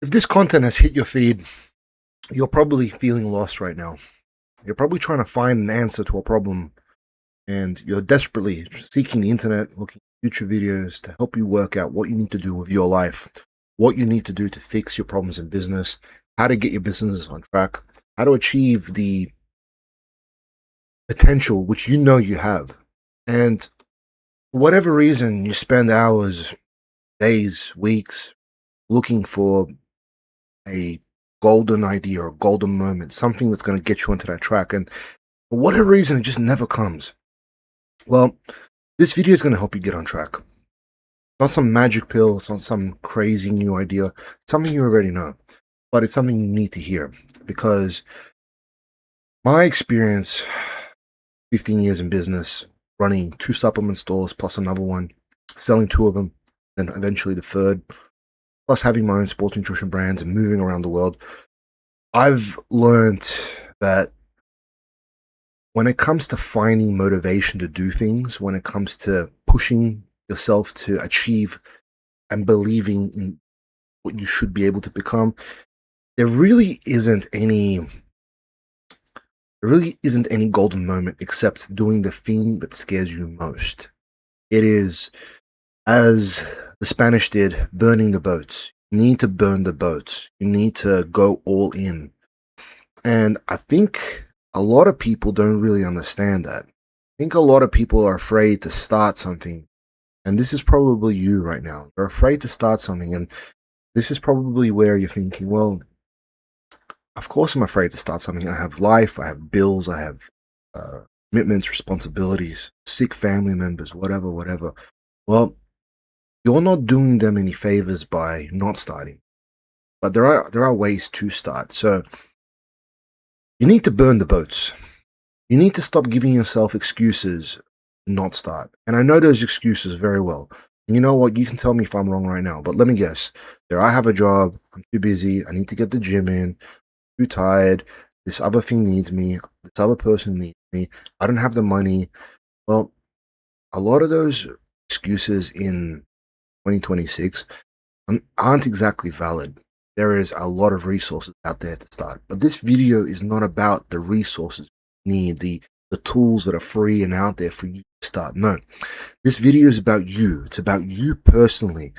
If this content has hit your feed, you're probably feeling lost right now. You're probably trying to find an answer to a problem, and you're desperately seeking the internet, looking at YouTube videos to help you work out what you need to do with your life, what you need to do to fix your problems in business, how to get your business on track, how to achieve the potential which you know you have. And for whatever reason, you spend hours, days, weeks looking for a golden idea or a golden moment, something that's going to get you onto that track. And for whatever reason, it just never comes. Well, this video is going to help you get on track. Not some magic pill, it's not some crazy new idea. It's something you already know, but it's something you need to hear because my experience, 15 years in business, running 2 supplement stores plus another one, selling 2 of them, then eventually the third, plus having my own sports nutrition brands and moving around the world, I've learned that when it comes to finding motivation to do things, when it comes to pushing yourself to achieve and believing in what you should be able to become, there really isn't any golden moment except doing the thing that scares you most. It is, as the Spanish did, burning the boats. You need to burn the boats. You need to go all in. And I think a lot of people don't really understand that. I think a lot of people are afraid to start something. And this is probably you right now. You're afraid to start something. And this is probably where you're thinking, well, of course I'm afraid to start something. I have life, I have bills, I have commitments, responsibilities, sick family members, whatever. Well, you're not doing them any favors by not starting. But there are ways to start. So you need to burn the boats. You need to stop giving yourself excuses to not start. And I know those excuses very well. And you know what? You can tell me if I'm wrong right now. But let me guess. There, I have a job. I'm too busy. I need to get the gym in. Too tired. This other thing needs me. This other person needs me. I don't have the money. Well, a lot of those excuses in 2026 aren't exactly valid. There is a lot of resources out there to start. But this video is not about the resources you need, the tools that are free and out there for you to start. No. This video is about you. It's about you personally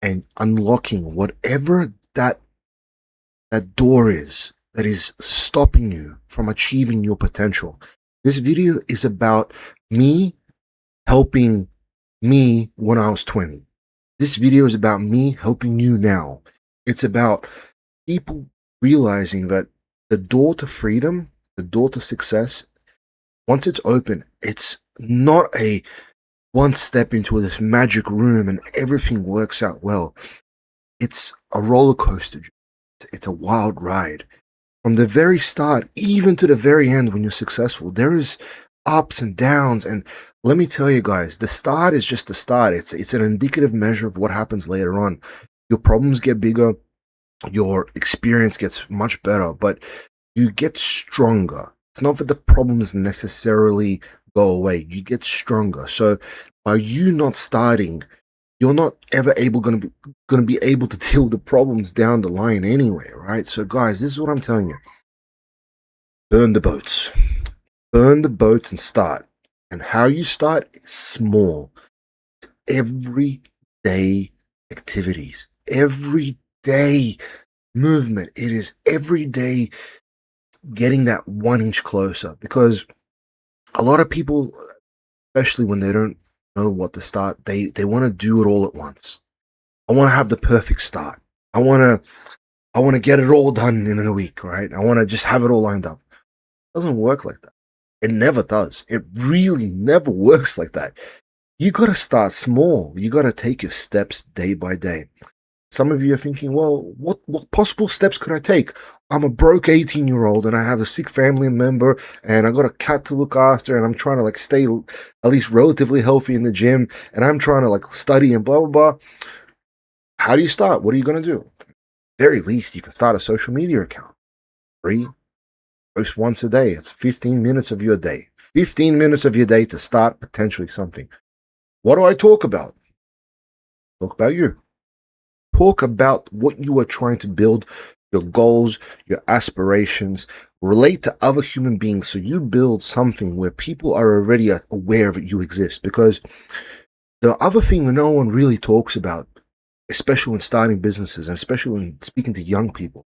and unlocking whatever that door is that is stopping you from achieving your potential. This video is about me helping me when I was 20. This video is about me helping you now. It's about people realizing that the door to freedom, the door to success, once it's open, it's not a one step into this magic room and everything works out well. It's a roller coaster. It's a wild ride. From the very start, even to the very end when you're successful, there is ups and downs. And let me tell you guys, the start is just the start. It's an indicative measure of what happens later on. Your problems get bigger, your experience gets much better, but you get stronger. It's not that the problems necessarily go away. You get stronger. So by you not starting, you're not ever going to be able to deal with the problems down the line anyway, right? So guys, this is what I'm telling you. Burn the boats. Burn the boats and start. And how you start is small. Everyday activities. Everyday movement. It is every day getting that 1 inch closer. Because a lot of people, especially when they don't know what to start, they want to do it all at once. I want to have the perfect start. I want to get it all done in a week, right? I want to just have it all lined up. It doesn't work like that. It never does. It really never works like that. You got to start small. You got to take your steps day by day. Some of you are thinking, well, what possible steps could I take? I'm a broke 18-year-old and I have a sick family member and I got a cat to look after and I'm trying to stay at least relatively healthy in the gym and I'm trying to study and blah, blah, blah. How do you start? What are you going to do? Very least, you can start a social media account. Free. Post once a day. It's 15 minutes of your day. 15 minutes of your day to start potentially something. What do I talk about? Talk about you. Talk about what you are trying to build, your goals, your aspirations. Relate to other human beings so you build something where people are already aware that you exist. Because the other thing that no one really talks about, especially when starting businesses and especially when speaking to young people,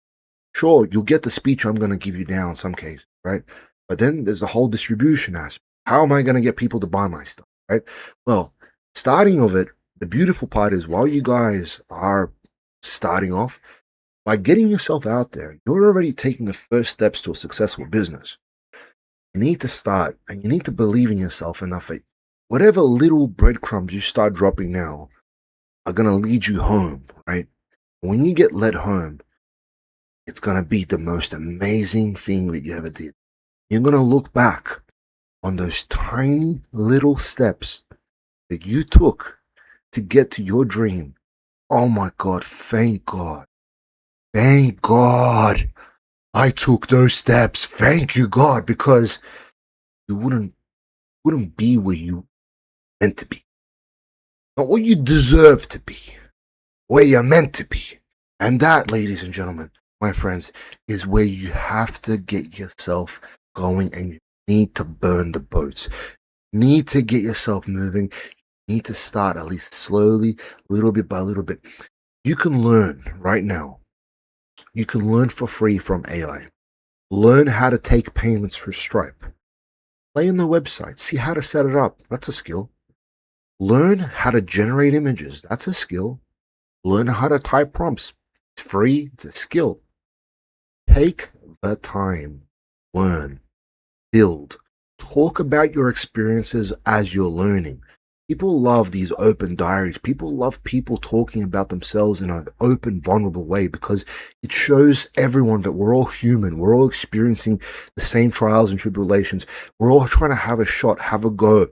sure, you'll get the speech I'm going to give you now in some cases, right? But then there's the whole distribution aspect. How am I going to get people to buy my stuff, right? Well, starting of it, the beautiful part is while you guys are starting off, by getting yourself out there, you're already taking the first steps to a successful business. You need to start and you need to believe in yourself enough that whatever little breadcrumbs you start dropping now are going to lead you home, right? When you get led home, it's going to be the most amazing thing that you ever did. You're going to look back on those tiny little steps that you took to get to your dream. Oh my God, thank God. Thank God I took those steps. Thank you, God, because you wouldn't be where you meant to be. Not what you deserve to be, where you're meant to be. And that, ladies and gentlemen, my friends, is where you have to get yourself going and you need to burn the boats. You need to get yourself moving. You need to start at least slowly, little bit by little bit. You can learn right now. You can learn for free from AI. Learn how to take payments for Stripe. Play on the website. See how to set it up. That's a skill. Learn how to generate images. That's a skill. Learn how to type prompts. It's free. It's a skill. Take the time. Learn. Build. Talk about your experiences as you're learning. People love these open diaries. People love people talking about themselves in an open, vulnerable way because it shows everyone that we're all human. We're all experiencing the same trials and tribulations. We're all trying to have a shot, have a go.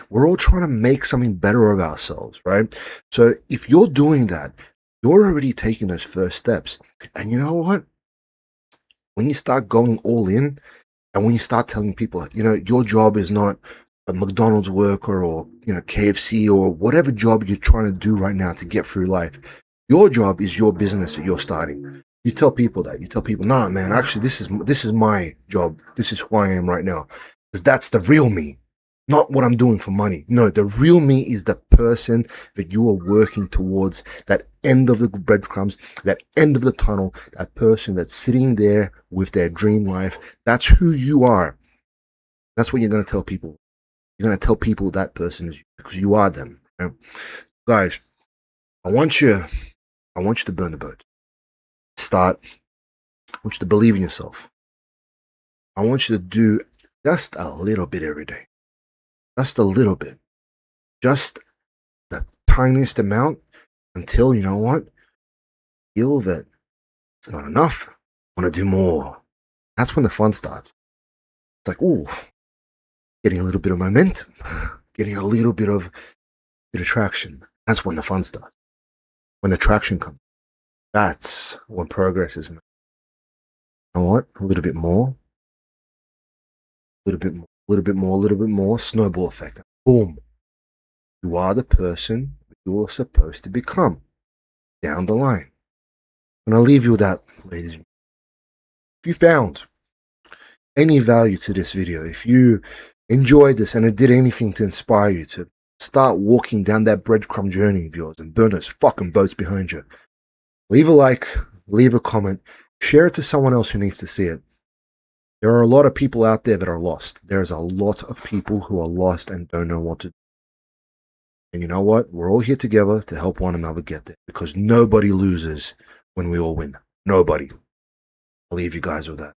We're all trying to make something better of ourselves, right? So if you're doing that, you're already taking those first steps. And you know what? When you start going all in, and when you start telling people, your job is not a McDonald's worker or, KFC or whatever job you're trying to do right now to get through life, your job is your business that you're starting. You tell people that. You tell people, nah, man, actually, this is my job. This is who I am right now. Because that's the real me, not what I'm doing for money. No, the real me is the person that you are working towards, that end of the breadcrumbs, that end of the tunnel, that person that's sitting there with their dream life. That's who you are. That's what you're going to tell people. You're going to tell people that person is you because you are them. Right? Guys, I want you to burn the boat. Start. I want you to believe in yourself. I want you to do just a little bit every day. Just a little bit. Just the tiniest amount until, you know what? Feel that it's not enough. I want to do more. That's when the fun starts. It's like, ooh, getting a little bit of momentum, getting a little bit of traction. That's when the fun starts. When the traction comes, that's when progress is made. You know what? A little bit more, a little bit more, a little bit more, a little bit more. Snowball effect. Boom. You are the person you're supposed to become down the line. And I'll leave you with that, ladies and gentlemen. If you found any value to this video, if you enjoyed this and it did anything to inspire you to start walking down that breadcrumb journey of yours and burn those fucking boats behind you, leave a like, leave a comment, share it to someone else who needs to see it. There are a lot of people out there that are lost. There's a lot of people who are lost and don't know what to do. And you know what? We're all here together to help one another get there because nobody loses when we all win. Nobody. I'll leave you guys with that.